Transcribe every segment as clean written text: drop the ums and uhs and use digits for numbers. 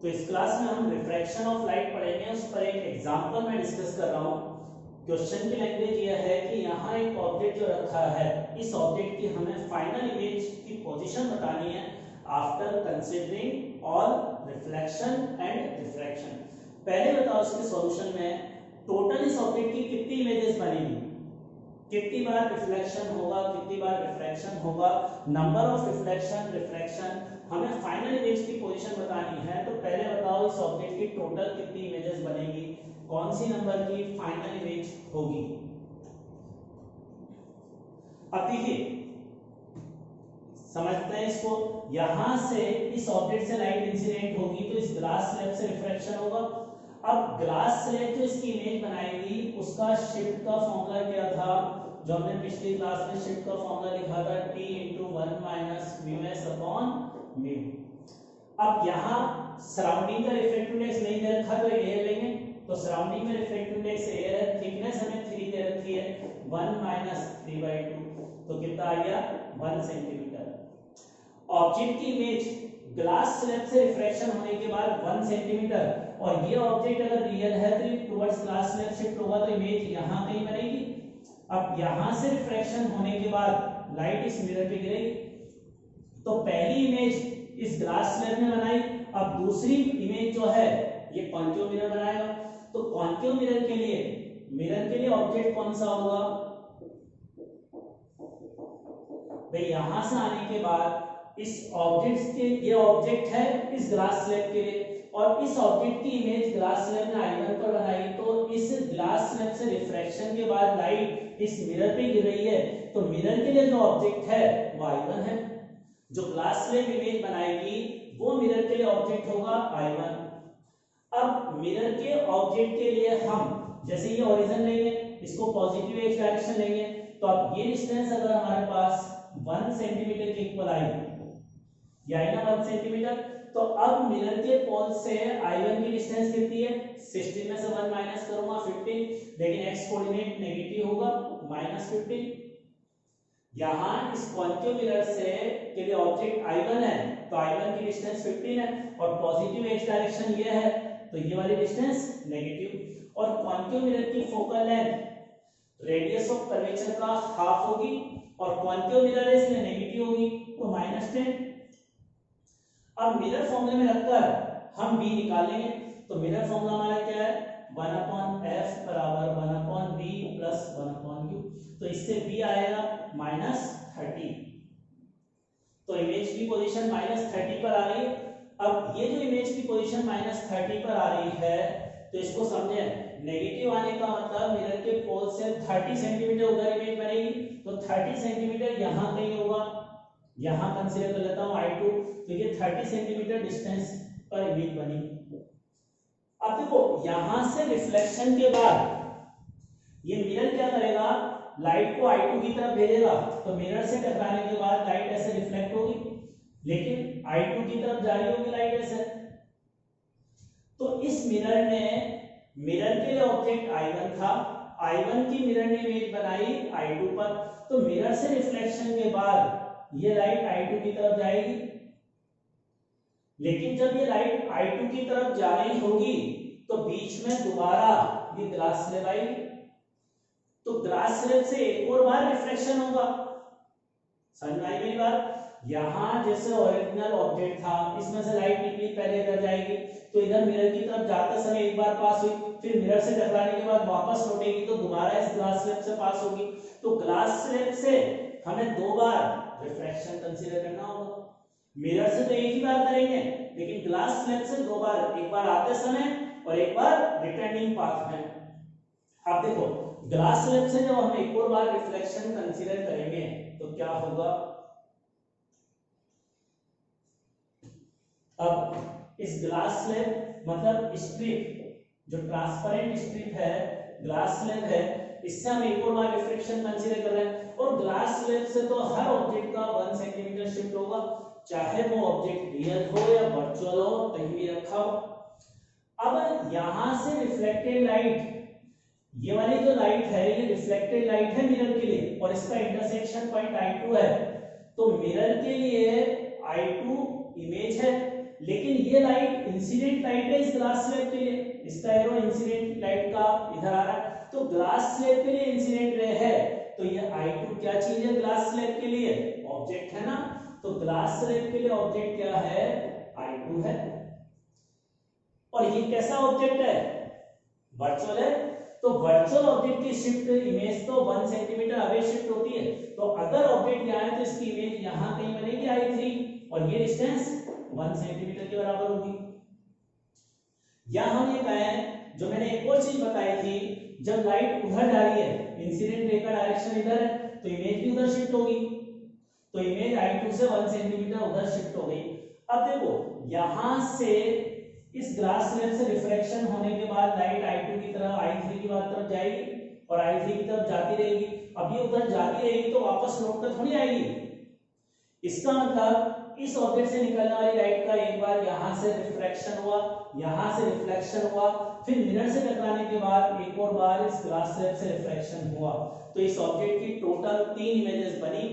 तो इस क्लास में हम रिफ्रैक्शन ऑफ लाइट पढ़ेंगे। उस पर एक एग्जांपल मैं डिस्कस कर रहा हूँ। क्वेश्चन की लैंग्वेज यह है कि यहाँ एक ऑब्जेक्ट जो रखा है, इस ऑब्जेक्ट की हमें फाइनल इमेज की पोजीशन बतानी है after considering all reflection and refraction. पहले बताओ इसके सॉल्यूशन में टोटल इस ऑब्जेक्ट की कितनी इमेजेस बनेगी, कितनी बार रिफ्लेक्शन होगा, कितनी बार रिफ्रैक्शन होगा, नंबर ऑफ रिफ्लेक्शन रिफ्रैक्शन, हमें फाइनल इमेज की पोजीशन बतानी है। तो पहले बताओ इस ऑब्जेक्ट की टोटल कितनी इमेजेस बनेगी, कौन सी नंबर की फाइनल इमेज होगी। अब देखिए समझते हैं इसको। यहां से इस ऑब्जेक्ट से लाइट इंसिडेंट होगी तो इस ग्लास स्लैब से रिफ्रैक्शन होगा। अब ग्लास स्लैब जो इसकी इमेज बनाएगी उसका शिफ्ट का फॉर्मूला क्या था, जो हमने पिछली क्लास में शिफ्ट का फॉर्मूला लिखा था, T × 1 - μs/μ। अब यहाँ सराउंडिंग का रिफ्रैक्टिव इंडेक्स नहीं दे रखा तो एयर लेंगे, तो सराउंडिंग में रिफ्रैक्टिव इंडेक्स एयर है, थिकनेस हमें 3 दे रखी है, 1 - 3/2, तो कितना आ गया 1 सेंटीमीटर। ऑब्जेक्ट की इमेज ग्लास स्लैब से रिफ्रैक्शन होने के बाद 1 सेंटीमीटर, और ये ऑब्जेक्ट अगर रियल है तो टुवर्ड्स ग्लास स्लैब शिफ्ट होगा तो इमेज यहाँ कहीं बनेगी। अब यहाँ से रिफ्रैक्शन होने के बाद लाइट इस मिरर पे गिरेगी, तो पहली इमेज इस ग्लास स्लैब में बनाई। अब दूसरी इमेज जो है ये कॉन्केव मिरर बनाएगा। तो कॉन्केव मिरर के लिए ऑब्जेक्ट कौन सा होगा भाई, यहां से आने के बाद इस ऑब्जेक्ट के, ये ऑब्जेक्ट है इस ग्लास स्लैब के लिए, और इस ऑब्जेक्ट की इमेज ग्लास स्लैब ने I1 पर बनाई, तो इस ग्लास स्लैब से रिफ्रैक्शन के बाद लाइट इस मिरर पे गिर रही है, तो मिरर के लिए जो ऑब्जेक्ट है वो I1 है। जो ग्लास स्लैब इमेज बनाएगी वो मिरर के लिए ऑब्जेक्ट होगा I1। अब मिरर के ऑब्जेक्ट के लिए हम जैसे ये ओरिजिन लेंगे, इसको पॉजिटिव एक्स डायरेक्शन लेंगे, तो अब ये डिस्टेंस अगर हमारे पास 1 सेंटीमीटर के इक्वल आई, ये आई ना 1 सेंटीमीटर, तो अब मिरर के पोल से I1 की डिस्टेंस कितनी है, 16 में से 1 माइनस करूंगा 15, लेकिन x कोऑर्डिनेट नेगेटिव होगा -15। यहां इस कॉन्केव मिरर से के लिए ऑब्जेक्ट I1 है, तो I1 की डिस्टेंस 15 है, और पॉजिटिव x डायरेक्शन ये है, तो ये वाली डिस्टेंस नेगेटिव, और कॉन्केव मिरर की focal length radius of curvature का हाफ होगी, और कॉन्केव मिरर है इसलिए नेगेटिव होगी, तो -10। अब मिरर फॉर्मूले में रखकर हम b निकालेंगे, तो मिरर फॉर्मूला हमारा क्या है, 1/f = 1/b + 1/u, तो इससे b आएगा -30। तो इमेज की पोजीशन -30 पर आ रही है। अब ये जो इमेज की पोजीशन -30 पर आ रही है, तो इसको समझे, नेगेटिव आने का मतलब मिरर के पोल से 30 सेंटीमीटर उधर इमेज बनेगी, तो 30 सेंटीमीटर यहाँ कहीं होगा, यहाँ कंसीडर कर लेता हूँ I2, तो ये 30 सेंटीमीटर डिस्टेंस पर इमेज बनी। अब देखो यहां से रिफ्लेक्शन के बाद ये मिरर क्या करेगा, लाइट को I2 की तरफ भेजेगा, तो मिरर से टकराने के बाद लाइट ऐसे रिफ्लेक्ट होगी, लेकिन I2 की तरफ जा रही होगी लाइट ऐसे। तो इस मिरर ने, मिरर के लिए ऑब्जेक्ट I1 था, I1 की मिरर ने इमेज बनाई I2 पर, तो मिरर से रिफ्लेक्शन के बाद ये लाइट I2 की तरफ जाएगी, लेकिन जब ये लाइट I2 की तरफ जा रही होगी तो बीच में दोबारा ये ग्लास स्लैब आएगी, तो ग्लास स्लैब से एक और बार रिफ्लेक्शन होगा। समझ में आई मेरी बात? यहां जैसे ओरिजिनल ऑब्जेक्ट था, इसमें से लाइट निकली, पहले इधर जाएगी, तो इधर मिरर की तरफ जाते समय एक बार पास हुई, फिर मिरर से टकराने के बाद वापस लौटेगी, तो दोबारा इस ग्लास स्लैब से पास होगी। तो ग्लास स्लैब से हमें 2 बार रिफ्रैक्शन कंसीडर करना होगा। मिरर से तो एक ही बार करेंगे, लेकिन ग्लास स्लैब से 2 बार, एक बार आते समय और एक बार रिटर्निंग पाथ में। अब देखो ग्लास स्लैब से जब हम एक और बार रिफ्लेक्शन कंसीडर करेंगे तो क्या होगा, अब इस ग्लास स्लैब मतलब स्ट्रिप, जो ट्रांसपेरेंट स्ट्रिप है, ग्लास स्लैब है, इससे हम एक और बार रिफ्लेक्शन कंसीडर कर रहे हैं, और ग्लास स्लैब से तो हर ऑब्जेक्ट का 1 सेंटीमीटर शिफ्ट होगा, चाहे वो ऑब्जेक्ट रियल हो या वर्चुअल हो, कहीं भी रखा हो। अब यहां से रिफ्लेक्टेड लाइट, ये वाली जो लाइट है ये रिफ्लेक्टेड लाइट है मिरर के लिए, और इसका इंटरसेक्शन पॉइंट I2 है, तो मिरर के लिए I2 इमेज है, लेकिन ये लाइट इंसिडेंट लाइट है इस ग्लास स्लैब के लिए, इसका एरो इंसिडेंट लाइट का इधर आ रहा है, तो ग्लास स्लैब के लिए इंसिडेंट रे है, तो ये I2 क्या चीज है ग्लास स्लैब के लिए, ऑब्जेक्ट है ना, तो ग्लास स्लैब के लिए ऑब्जेक्ट क्या है, I2 है। और ये कैसा ऑब्जेक्ट है, वर्चुअल है, तो वर्चुअल ऑब्जेक्ट की शिफ्ट इमेज तो 1 सेंटीमीटर अवे शिफ्ट होती है, तो अगर ऑब्जेक्ट यहाँ है तो इसकी इमेज यहाँ कहीं बनेगी I3 और ये डिस्टेंस 1 सेंटीमीटर के बराबर होगी। या हम ये कहें, जो मैंने एक और चीज बताई थी, जब लाइट उधर जा रही है, इंसिडेंट रे का डायरेक्शन इधर है, तो इमेज भी उधर शिफ्ट होगी, तो इमेज I2 से 1 सेंटीमीटर उधर शिफ्ट हो गई। अब देखो यहां से इस ग्लास स्लैब से रिफ्रैक्शन होने के बाद लाइट I2 की तरफ I3 की तरफ जाएगी और I3 की तरफ जाती रहेगी। अब ये उधर जाती रहेगी तो वापस लौट कर थोड़ी आएगी, इसका मतलब इस ऑब्जेक्ट से निकलने वाली लाइट का एक बार यहां से रिफ्रैक्शन हुआ, यहां से रिफ्लेक्शन हुआ, फिर मिरर से टकराने के बाद एक और बार इस ग्लास स्लैब से रिफ्रैक्शन हुआ, तो इस ऑब्जेक्ट की टोटल 3 इमेजेस बनी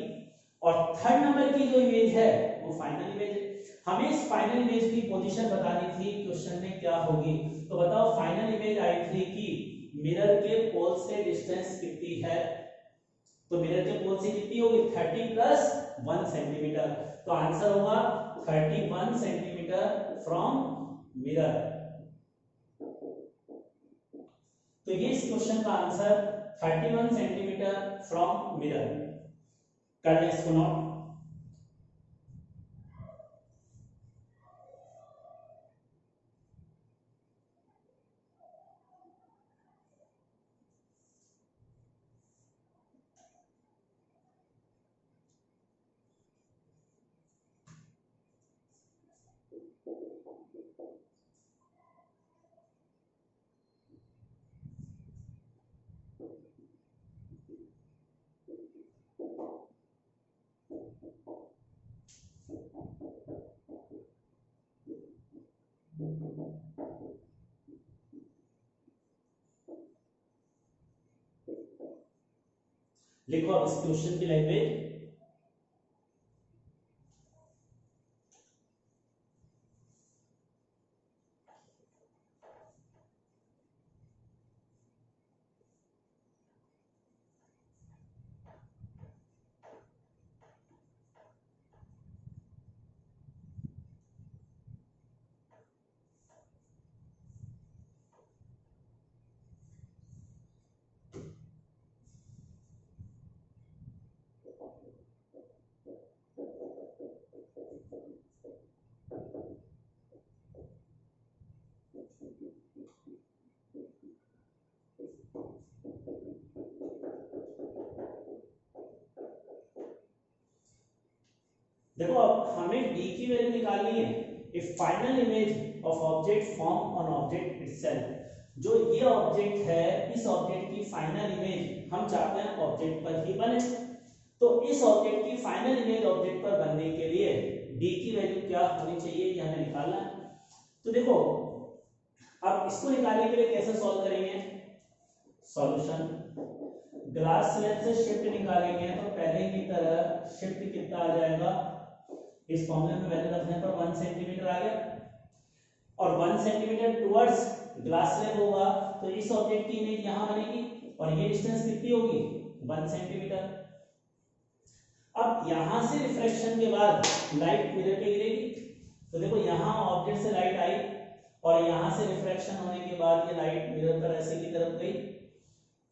और थर्ड नंबर की जो इमेज है वो फाइनल इमेज है। हमें इस फाइनल इमेज की पोजीशन बतानी थी, क्वेश्चन में क्या होगी, तो बताओ फाइनल इमेज I3 की मिरर के पोल से डिस्टेंस कितनी है, तो मिरर के पोल से कितनी होगी 30 प्लस 1 सेंटीमीटर, तो आंसर होगा 31 सेंटीमीटर फ्रॉम मिरर। तो ये इस क्वेश्चन का आंसर 31 सेंटीमीटर फ्रॉम मिरर। कर लें इसको नोट। लिखो अब इस क्वेश्चन की लैंग्वेज। देखो अब हमें d की वैल्यू निकालनी है, if final image of object form on object itself, जो ये ऑब्जेक्ट है इस ऑब्जेक्ट की फाइनल इमेज हम चाहते हैं ऑब्जेक्ट पर ही बने, तो इस ऑब्जेक्ट की फाइनल इमेज ऑब्जेक्ट पर बनने के लिए d की वैल्यू क्या होनी चाहिए ये हमें निकालना है। तो देखो अब इसको निकालने के लिए कैसे सॉल्व करेंगे, सॉल्यूशन ग्लास स्लैब से शिफ्ट निकालेंगे तो पहले की तरह शिफ्ट कितना आ जाएगा, इस फॉर्मूले में वैल्यू रखने पर 1 सेंटीमीटर आ गया और 1 सेंटीमीटर टुवर्ड्स ग्लास स्लैब होगा, तो इस ऑब्जेक्ट की इमेज यहां बनेगी और ये डिस्टेंस कितनी होगी 1 सेंटीमीटर। अब यहां से रिफ्लेक्शन के बाद लाइट मिरर पे गिरेगी, तो देखो यहां ऑब्जेक्ट से लाइट आई और यहां से रिफ्लेक्शन होने के बाद ये लाइट मिरर पर ऐसे की तरफ गई।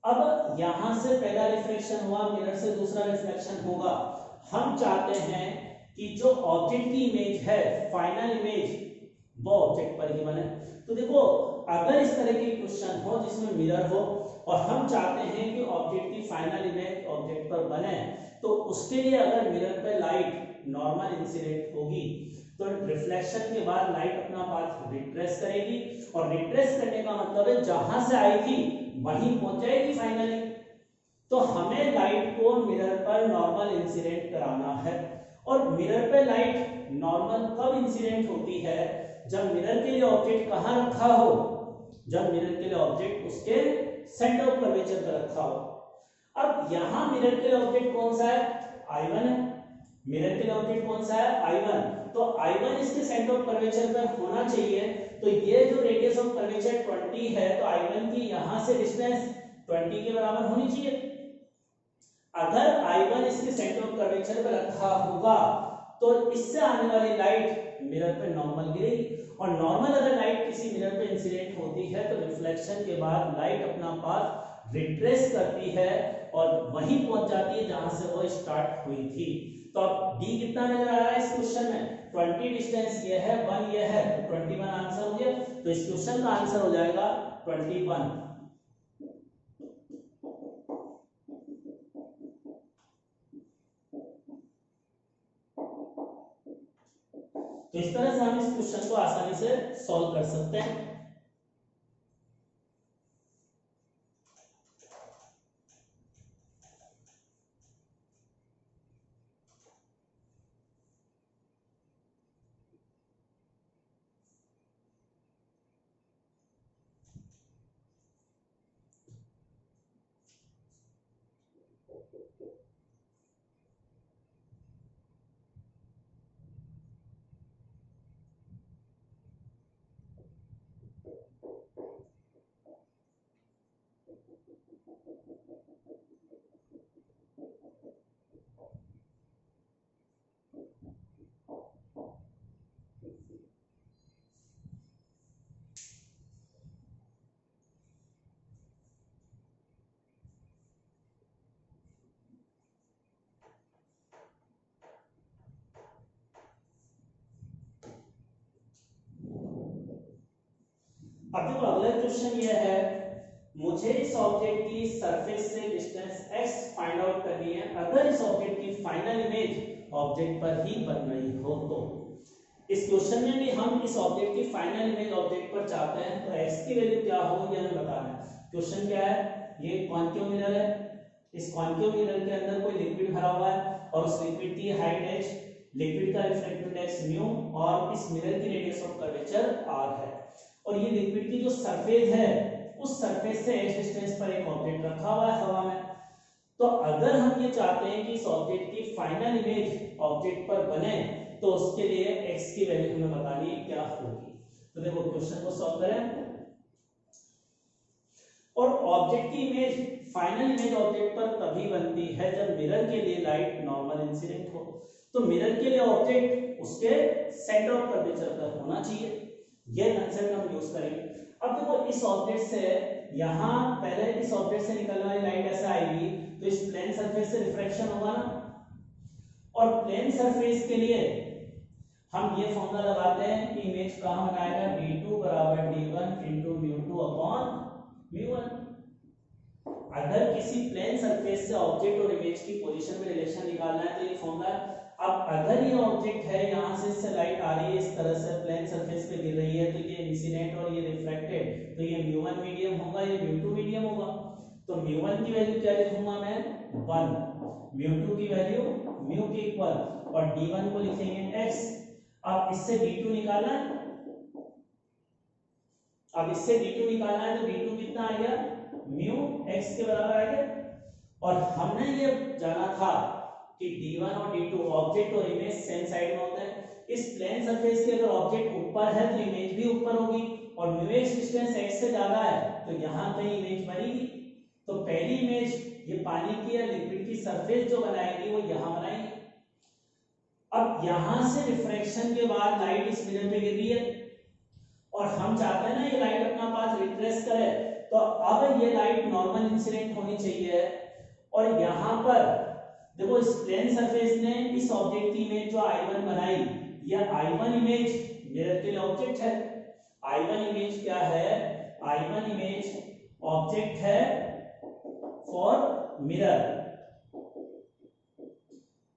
अब यहां से पहला रिफ्लेक्शन हुआ, मिरर से दूसरा रिफ्लेक्शन होगा, हम चाहते हैं कि जो ऑब्जेक्ट की इमेज है फाइनल इमेज वो ऑब्जेक्ट पर ही बने। तो देखो अगर इस तरह के क्वेश्चन हो जिसमें मिरर हो और हम चाहते हैं कि ऑब्जेक्ट की फाइनल इमेज ऑब्जेक्ट पर बने, तो उसके लिए अगर मिरर पे लाइट नॉर्मल इंसिडेंट होगी तो रिफ्लेक्शन के बाद लाइट अपना पाथ रिट्रेस करेगी और रिट्रेस करने का मतलब है जहां से आई थी वहीं पहुंच जाएगी फाइनली। तो हमें लाइट को मिरर पर नॉर्मल इंसिडेंट कराना है और मिरर पे लाइट नॉर्मल कब इंसिडेंट होती है, जब मिरर के लिए ऑब्जेक्ट कहां रखा हो, जब मिरर के लिए ऑब्जेक्ट उसके सेंटर ऑफ कर्वेचर पर रखा हो। अब यहां मिरर के लिए ऑब्जेक्ट कौन सा है I1 है, मिरर के लिए ऑब्जेक्ट कौन सा है I1, तो I1 इसके सेंटर ऑफ कर्वेचर पर होना चाहिए। तो ये जो रेडियस ऑफ कर्वेचर 20 है, तो I1 की यहां से डिस्टेंस 20 के बराबर होनी चाहिए। अगर I1 इसके सेंटर ऑफ कर्वेचर पर रखा होगा तो इससे आने वाली लाइट मिरर पे नॉर्मल गिरेगी, और नॉर्मल अगर लाइट किसी मिरर पे इंसिडेंट होती है तो रिफ्लेक्शन के बाद लाइट अपना पाथ रिट्रेस करती है और वहीं पहुंच जाती है जहां से वो स्टार्ट हुई थी। तो अब डी कितना नजर आ रहा है इस क्वेश्चन में, 20 डिस्टेंस ये है, 1 ये है, तो 21 आंसर हो गया। तो इस क्वेश्चन का आंसर हो जाएगा 21। तो इस तरह से हम इस क्वेश्चन को आसानी से सॉल्व कर सकते हैं। अब देखो अगला क्वेश्चन ये है, मुझे इस ऑब्जेक्ट की सरफेस से डिस्टेंस x फाइंड आउट करनी है अगर इस ऑब्जेक्ट की फाइनल इमेज ऑब्जेक्ट पर ही बन रही हो। तो इस क्वेश्चन में भी हम इस ऑब्जेक्ट की फाइनल इमेज ऑब्जेक्ट पर चाहते हैं, तो x की वैल्यू क्या हो ये हमें बताना है। क्वेश्चन क्या है, ये कॉन्केव मिरर है, इस कॉन्केव मिरर के अंदर कोई लिक्विड भरा हुआ है और उस लिक्विड की हाइट h, लिक्विड का रिफ्रैक्टिव इंडेक्स म्यू और इस मिरर की रेडियस ऑफ कर्वेचर r है, और ये लिक्विड की जो सरफेस है उस सरफेस से x डिस्टेंस पर एक ऑब्जेक्ट रखा हुआ है हवा में। तो अगर हम ये चाहते हैं कि इस ऑब्जेक्ट की फाइनल इमेज ऑब्जेक्ट पर बने तो उसके लिए x की वैल्यू हमें बतानी है क्या होगी। तो देखो क्वेश्चन को सॉल्व करें, और ऑब्जेक्ट की इमेज फाइनल इमेज ऑब्जेक्ट पर तभी बनती है जब मिरर के लिए लाइट नॉर्मल इंसिडेंट हो। तो मिरर के लिए ऑब्जेक्ट उसके सेंटर ऑफ कर्वेचर पर होना चाहिए, ये कंसेप्ट हम यूज करेंगे। अब देखो इस ऑब्जेक्ट से यहां पहले इस ऑब्जेक्ट से निकलने वाली लाइट ऐसे आएगी तो इस प्लेन सरफेस से रिफ्रैक्शन होगा ना, और प्लेन सरफेस के लिए हम ये फॉर्मूला लगाते हैं कि इमेज कहां बनाएगा, d2 बराबर d1 इनटू μ2 अपॉन μ1। अगर किसी प्लेन सरफेस से ऑब्जेक्ट और इमेज की पोजीशन में रिलेशन निकालना है तो ये फॉर्मूला। अब अगर ये ऑब्जेक्ट है, यहां से इससे लाइट आ रही है, इस तरह से प्लेन सरफेस पे गिर रही है, तो ये इंसिडेंट और ये रिफ्लेक्टेड, तो ये μ1 मीडियम होगा, ये μ2 मीडियम होगा। तो μ1 की वैल्यू क्या लिखूंगा मैं 1, μ2 की वैल्यू μ के इक्वल, और d1 को लिखेंगे x। अब इससे d2 निकालना है, अब इससे d2 निकालना है तो d2 कितना आ गया, म्यू x के बराबर आ गया। और हमने ये जाना था कि d1 और d2 ऑब्जेक्ट और इमेज सेम साइड में होते हैं। इस प्लेन सरफेस के अगर ऑब्जेक्ट ऊपर है तो इमेज भी ऊपर होगी, और म्यू x डिस्टेंस x से ज्यादा है तो यहां कहीं इमेज बनेगी। तो पहली इमेज ये पानी की या लिक्विड की सरफेस जो बनाएगी वो यहां बनाएगी। अब यहां से रिफ्रैक्शन के बाद लाइट इस मिरर पे गिर रही है और हम चाहते हैं ना ये लाइट अपना पाथ रिट्रेस करे, तो अब ये लाइट नॉर्मल इंसिडेंट होनी चाहिए। और यहां पर देखो इस प्लेन सरफेस ने इस ऑब्जेक्ट की इमेज जो I1 बनाई, यह I1 इमेज मिरर के लिए ऑब्जेक्ट है। I1 इमेज क्या है, I1 इमेज ऑब्जेक्ट है फॉर मिरर।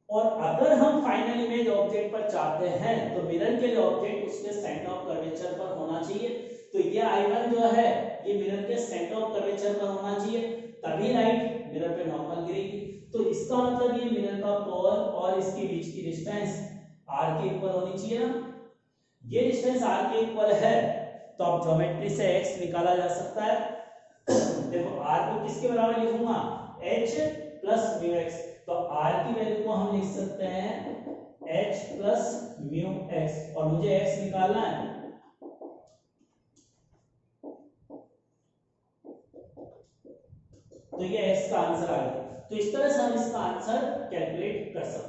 और अगर हम फाइनल इमेज ऑब्जेक्ट पर चाहते हैं तो मिरर के लिए ऑब्जेक्ट उसके सेंटर ऑफ कर्वेचर पर होना चाहिए। तो ये I1 जो है ये मिरर के सेंटर ऑफ कर्वेचर पर होना चाहिए, तभी लाइट मिरर पे नॉर्मल गिरेगी। तो इसका मतलब ये मिरर का पोल और इसके बीच की डिस्टेंस r के इक्वल होनी चाहिए ना। ये डिस्टेंस r के इक्वल है तो अब ज्योमेट्री से x निकाला जा सकता है। देखो r को किसके बराबर लिखूंगा, h प्लस म्यू x। तो r की वैल्यू को हम लिख सकते हैं h प्लस म्यू x और मुझे x निकालना है। तो ये x का आंसर आ गया। तो इस तरह से हम इसका आंसर कैलकुलेट कर सकते हैं।